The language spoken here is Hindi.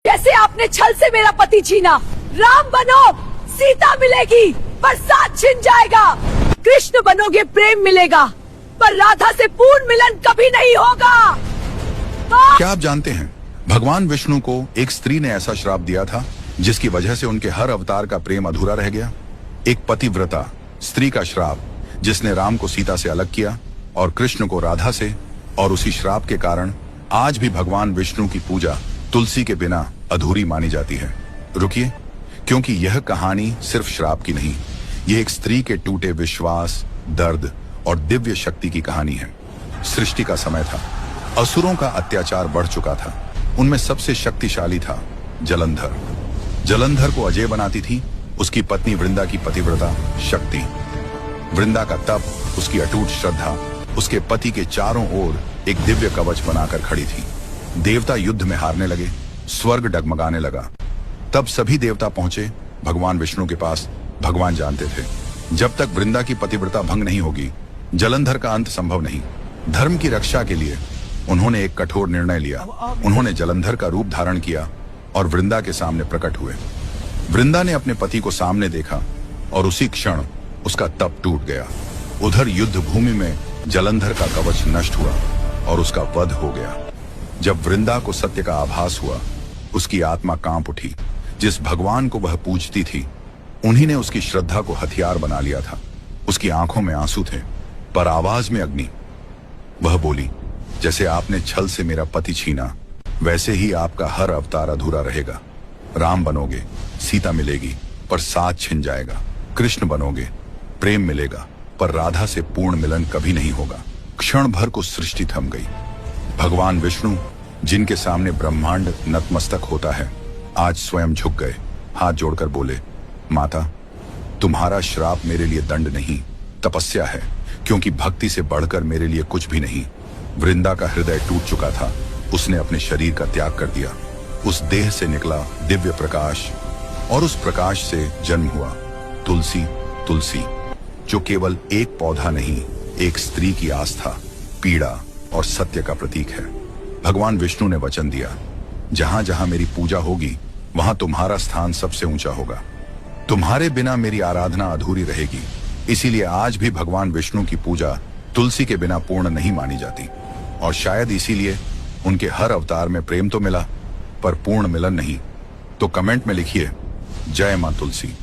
जैसे आपने छल से मेरा पति छीना, राम बनो सीता मिलेगी पर साथ छिन जाएगा। कृष्ण बनोगे प्रेम मिलेगा पर राधा से पूर्ण मिलन कभी नहीं होगा। क्या आप जानते हैं भगवान विष्णु को एक स्त्री ने ऐसा श्राप दिया था जिसकी वजह से उनके हर अवतार का प्रेम अधूरा रह गया। एक पतिव्रता स्त्री का श्राप जिसने राम को सीता से अलग किया और कृष्ण को राधा से, और उसी श्राप के कारण आज भी भगवान विष्णु की पूजा तुलसी के बिना अधूरी मानी जाती है। रुकिए, क्योंकि यह कहानी सिर्फ श्राप की नहीं, यह एक स्त्री के टूटे विश्वास, दर्द और दिव्य शक्ति की कहानी है। सृष्टि का समय था, असुरों का अत्याचार बढ़ चुका था। उनमें सबसे शक्तिशाली था जलंधर। जलंधर को अजय बनाती थी उसकी पत्नी वृंदा की पतिव्रता शक्ति। वृंदा का तप, उसकी अटूट श्रद्धा उसके पति के चारों ओर एक दिव्य कवच बनाकर खड़ी थी। देवता युद्ध में हारने लगे, स्वर्ग डगमगाने लगा। तब सभी देवता पहुंचे भगवान विष्णु के पास। भगवान जानते थे जब तक वृंदा की पतिव्रता भंग नहीं होगी जलंधर का अंत संभव नहीं। धर्म की रक्षा के लिए उन्होंने एक कठोर निर्णय लिया। उन्होंने जलंधर का रूप धारण किया और वृंदा के सामने प्रकट हुए। वृंदा ने अपने पति को सामने देखा और उसी क्षण उसका तप टूट गया। उधर युद्ध भूमि में जलंधर का कवच नष्ट हुआ और उसका वध हो गया। जब वृंदा को सत्य का आभास हुआ उसकी आत्मा कांप उठी। जिस भगवान को वह पूजती थी उन्हीं ने उसकी श्रद्धा को हथियार बना लिया था। उसकी आंखों में आंसू थे पर आवाज में अग्नि। वह बोली, जैसे आपने छल से मेरा पति छीना वैसे ही आपका हर अवतार अधूरा रहेगा। राम बनोगे सीता मिलेगी पर साथ छिन जाएगा। कृष्ण बनोगे प्रेम मिलेगा पर राधा से पूर्ण मिलन कभी नहीं होगा। क्षण भर को सृष्टि थम गई। भगवान विष्णु जिनके सामने ब्रह्मांड नतमस्तक होता है आज स्वयं झुक गए। हाथ जोड़कर बोले, माता तुम्हारा श्राप मेरे लिए दंड नहीं तपस्या है, क्योंकि भक्ति से बढ़कर मेरे लिए कुछ भी नहीं। वृंदा का हृदय टूट चुका था, उसने अपने शरीर का त्याग कर दिया। उस देह से निकला दिव्य प्रकाश और उस प्रकाश से जन्म हुआ तुलसी। तुलसी जो केवल एक पौधा नहीं, एक स्त्री की आस्था, पीड़ा और सत्य का प्रतीक है। भगवान विष्णु ने वचन दिया, जहां जहां मेरी पूजा होगी वहां तुम्हारा स्थान सबसे ऊंचा होगा। तुम्हारे बिना मेरी आराधना अधूरी रहेगी। इसीलिए आज भी भगवान विष्णु की पूजा तुलसी के बिना पूर्ण नहीं मानी जाती। और शायद इसीलिए उनके हर अवतार में प्रेम तो मिला पर पूर्ण मिलन नहीं। तो कमेंट में लिखिए, जय मां तुलसी।